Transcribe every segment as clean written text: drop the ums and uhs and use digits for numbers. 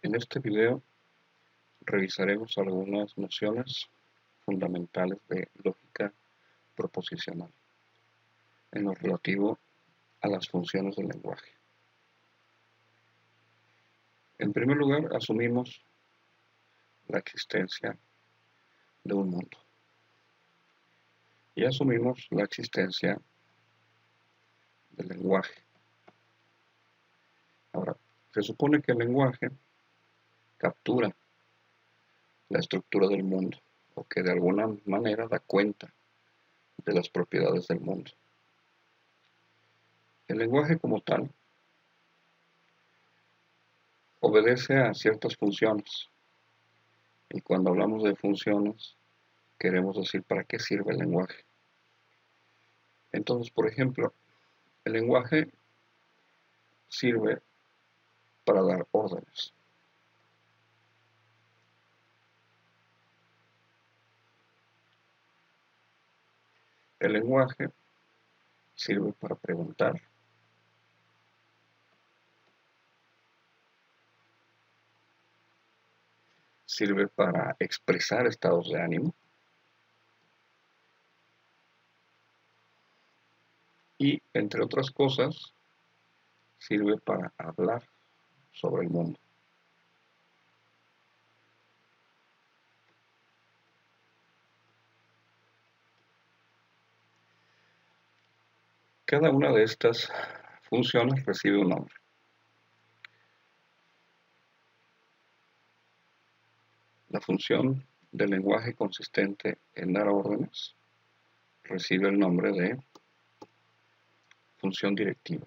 En este video revisaremos algunas nociones fundamentales de lógica proposicional en lo relativo a las funciones del lenguaje. En primer lugar, asumimos la existencia de un mundo y asumimos la existencia del lenguaje. Ahora, se supone que el lenguaje captura la estructura del mundo o que de alguna manera da cuenta de las propiedades del mundo. El lenguaje como tal obedece a ciertas funciones y cuando hablamos de funciones queremos decir para qué sirve el lenguaje. Entonces, por ejemplo, el lenguaje sirve para dar órdenes. El lenguaje sirve para preguntar. Sirve para expresar estados de ánimo. Y, entre otras cosas, sirve para hablar sobre el mundo. Cada una de estas funciones recibe un nombre. La función del lenguaje consistente en dar órdenes recibe el nombre de función directiva.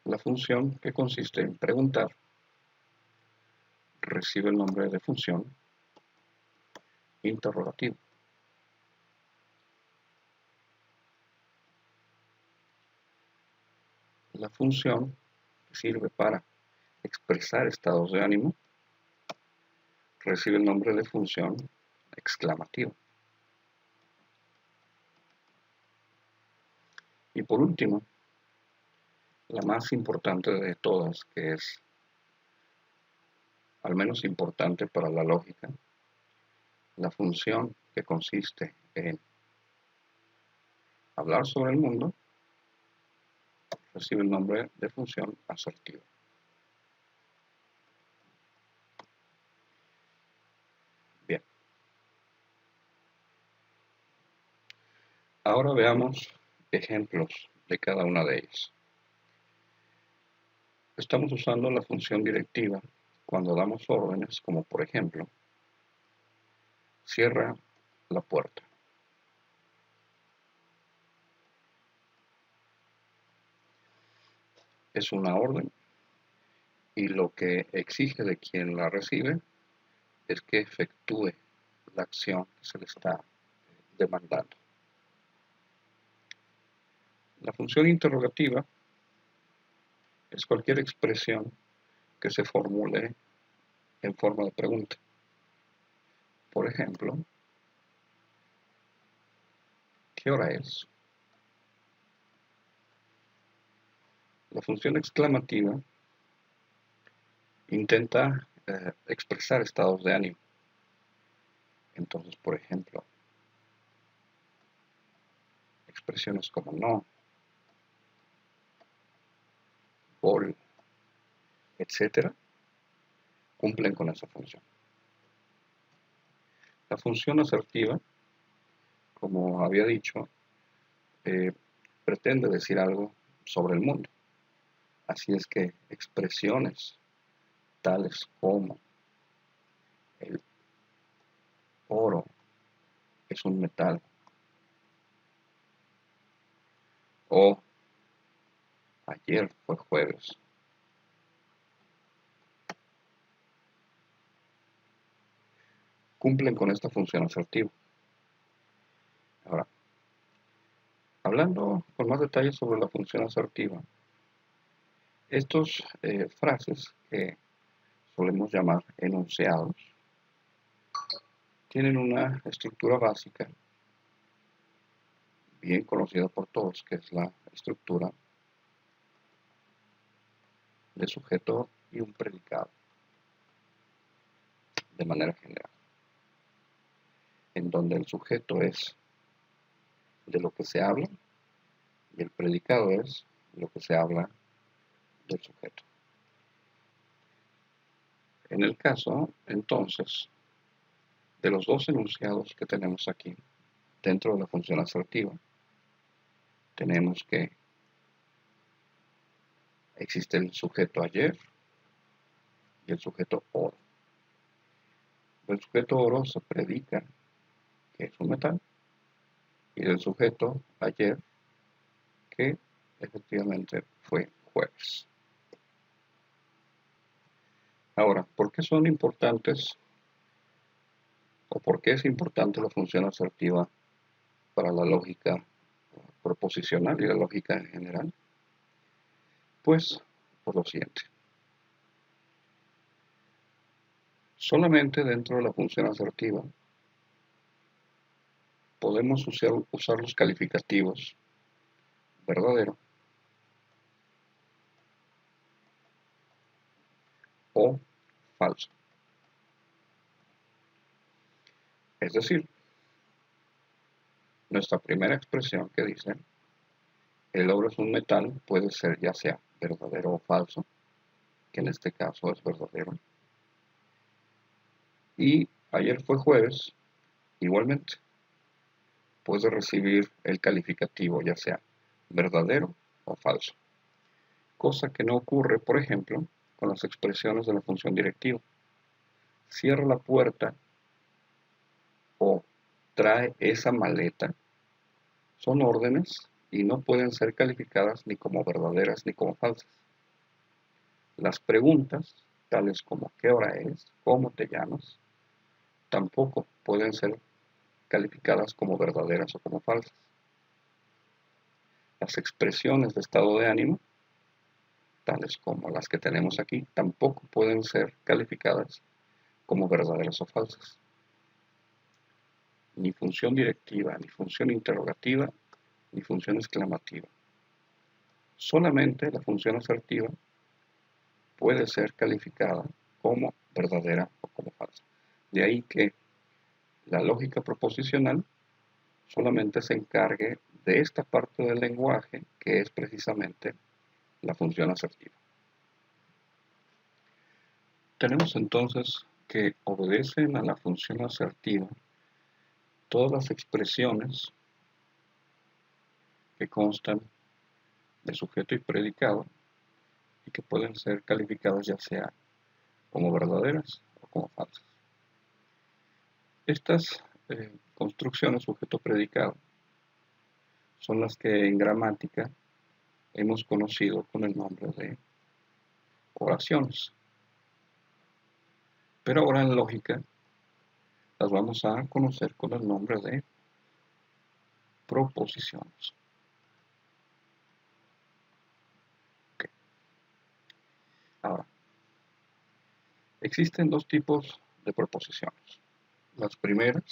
La función que consiste en preguntar recibe el nombre de función interrogativa. La función que sirve para expresar estados de ánimo recibe el nombre de función exclamativa. Y por último, la más importante de todas, que es al menos importante para la lógica, la función que consiste en hablar sobre el mundo, recibe el nombre de función asertiva. Bien. Ahora veamos ejemplos de cada una de ellas. Estamos usando la función directiva cuando damos órdenes, como por ejemplo, cierra la puerta. Es una orden y lo que exige de quien la recibe es que efectúe la acción que se le está demandando. La función interrogativa es cualquier expresión que se formule en forma de pregunta. Por ejemplo, ¿qué hora es? La función exclamativa intenta expresar estados de ánimo. Entonces, por ejemplo, expresiones como no, por, etcétera, cumplen con esa función. La función asertiva, como había dicho, pretende decir algo sobre el mundo. Así es que expresiones tales como el oro es un metal o ayer fue jueves cumplen con esta función asertiva. Ahora, hablando con más detalles sobre la función asertiva, estos frases que solemos llamar enunciados tienen una estructura básica bien conocida por todos, que es la estructura de sujeto y un predicado, de manera general, en donde el sujeto es de lo que se habla y el predicado es lo que se habla del sujeto. En el caso, entonces, de los dos enunciados que tenemos aquí, dentro de la función asertiva, tenemos que existe el sujeto ayer y el sujeto oro. Del sujeto oro se predica que es un metal y del sujeto ayer que efectivamente fue jueves. Ahora, ¿por qué son importantes o por qué es importante la función asertiva para la lógica proposicional y la lógica en general? Pues por lo siguiente. Solamente dentro de la función asertiva podemos usar los calificativos verdadero o falso. Es decir, nuestra primera expresión que dice el oro es un metal puede ser ya sea verdadero o falso, que en este caso es verdadero. Y ayer fue jueves, igualmente puede recibir el calificativo ya sea verdadero o falso. Cosa que no ocurre, por ejemplo, con las expresiones de la función directiva. Cierra la puerta o trae esa maleta son órdenes y no pueden ser calificadas ni como verdaderas ni como falsas. Las preguntas, tales como ¿qué hora es? ¿Cómo te llamas? Tampoco pueden ser calificadas como verdaderas o como falsas. Las expresiones de estado de ánimo, tales como las que tenemos aquí, tampoco pueden ser calificadas como verdaderas o falsas. Ni función directiva, ni función interrogativa, ni función exclamativa. Solamente la función asertiva puede ser calificada como verdadera o como falsa. De ahí que la lógica proposicional solamente se encargue de esta parte del lenguaje que es precisamente la función asertiva. Tenemos entonces que obedecen a la función asertiva todas las expresiones que constan de sujeto y predicado y que pueden ser calificadas ya sea como verdaderas o como falsas. Estas construcciones sujeto-predicado son las que en gramática hemos conocido con el nombre de oraciones. Pero ahora en lógica las vamos a conocer con el nombre de proposiciones. Okay. Ahora, existen dos tipos de proposiciones. Las primeras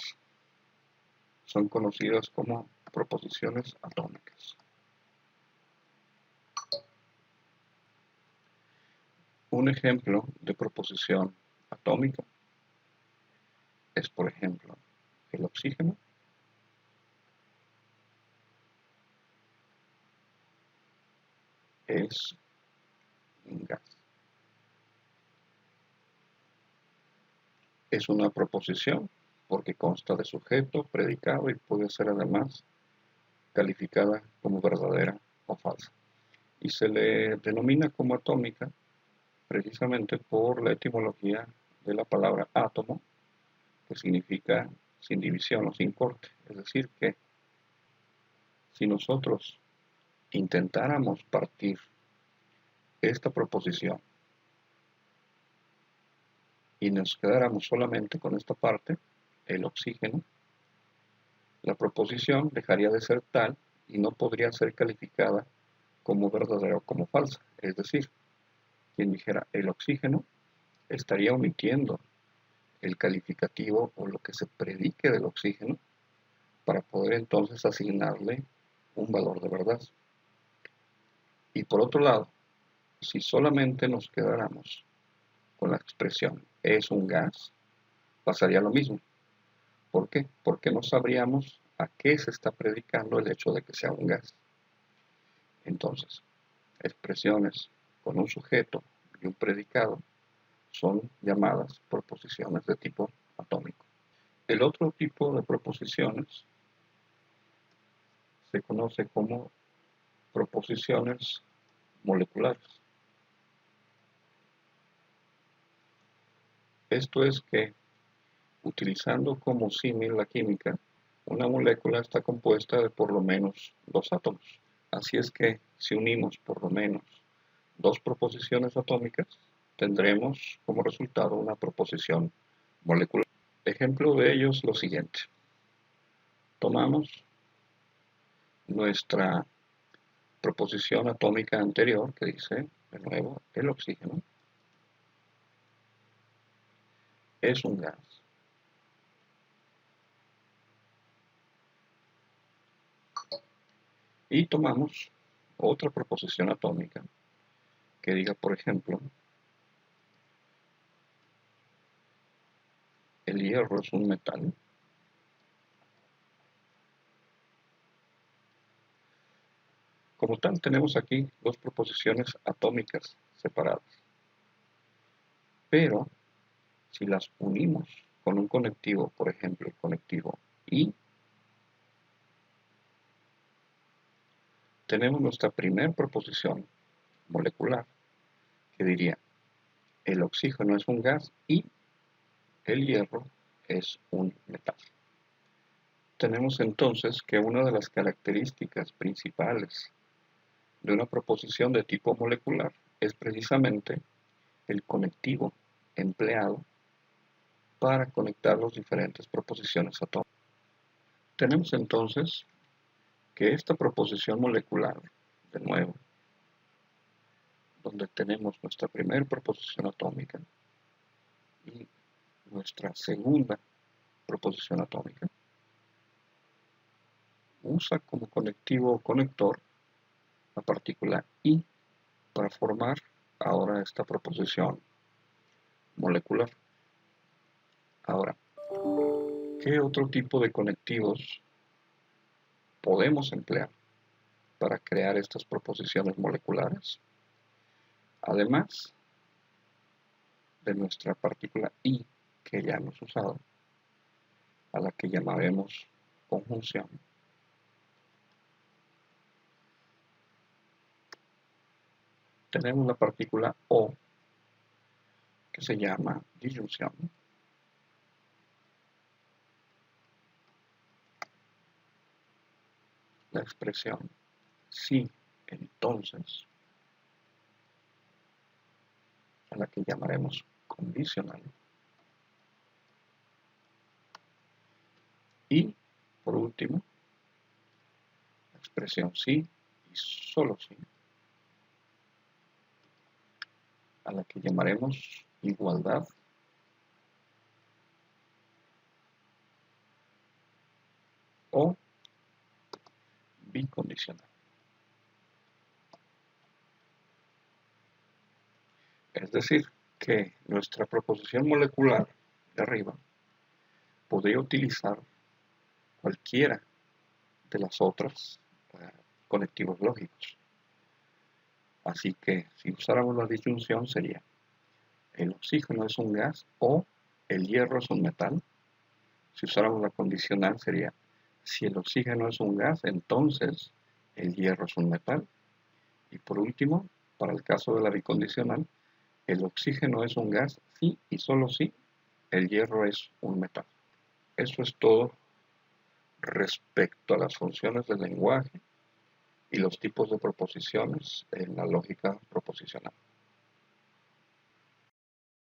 son conocidas como proposiciones atómicas. Un ejemplo de proposición atómica es, por ejemplo, el oxígeno es un gas. Es una proposición porque consta de sujeto, predicado y puede ser además calificada como verdadera o falsa. Y se le denomina como atómica precisamente por la etimología de la palabra átomo, que significa sin división o sin corte. Es decir, que si nosotros intentáramos partir esta proposición y nos quedáramos solamente con esta parte, el oxígeno, la proposición dejaría de ser tal y no podría ser calificada como verdadera o como falsa. Es decir, quien dijera el oxígeno estaría omitiendo el calificativo o lo que se predique del oxígeno para poder entonces asignarle un valor de verdad. Y por otro lado, si solamente nos quedáramos con la expresión es un gas, pasaría lo mismo. ¿Por qué? Porque no sabríamos a qué se está predicando el hecho de que sea un gas. Entonces, expresiones con un sujeto y un predicado son llamadas proposiciones de tipo atómico. El otro tipo de proposiciones se conoce como proposiciones moleculares. Esto es que, utilizando como símil la química, una molécula está compuesta de por lo menos dos átomos. Así es que, si unimos por lo menos dos proposiciones atómicas, tendremos como resultado una proposición molecular. Ejemplo de ello es lo siguiente. Tomamos nuestra proposición atómica anterior, que dice, de nuevo, el oxígeno es un gas. Y tomamos otra proposición atómica que diga, por ejemplo, el hierro es un metal. Como tal, tenemos aquí dos proposiciones atómicas separadas. Pero, si las unimos con un conectivo, por ejemplo, el conectivo I, tenemos nuestra primera proposición molecular, que diría, el oxígeno es un gas y el hierro es un metal. Tenemos entonces que una de las características principales de una proposición de tipo molecular es precisamente el conectivo empleado para conectar las diferentes proposiciones atómicas. Tenemos entonces que esta proposición molecular, de nuevo, donde tenemos nuestra primera proposición atómica y nuestra segunda proposición atómica, usa como conectivo o conector la partícula I para formar ahora esta proposición molecular. Ahora, ¿qué otro tipo de conectivos podemos emplear para crear estas proposiciones moleculares? Además de nuestra partícula I que ya hemos usado, a la que llamaremos conjunción, tenemos la partícula O que se llama disyunción. La expresión sí, entonces, a la que llamaremos condicional. Y, por último, la expresión sí y solo sí, a la que llamaremos igualdad o bicondicional. Es decir, que nuestra proposición molecular de arriba podría utilizar cualquiera de las otras conectivos lógicos. Así que si usáramos la disyunción sería el oxígeno es un gas o el hierro es un metal. Si usáramos la condicional sería si el oxígeno es un gas, entonces el hierro es un metal. Y por último, para el caso de la bicondicional, el oxígeno es un gas sí y solo si el hierro es un metal. Eso es todo respecto a las funciones del lenguaje y los tipos de proposiciones en la lógica proposicional.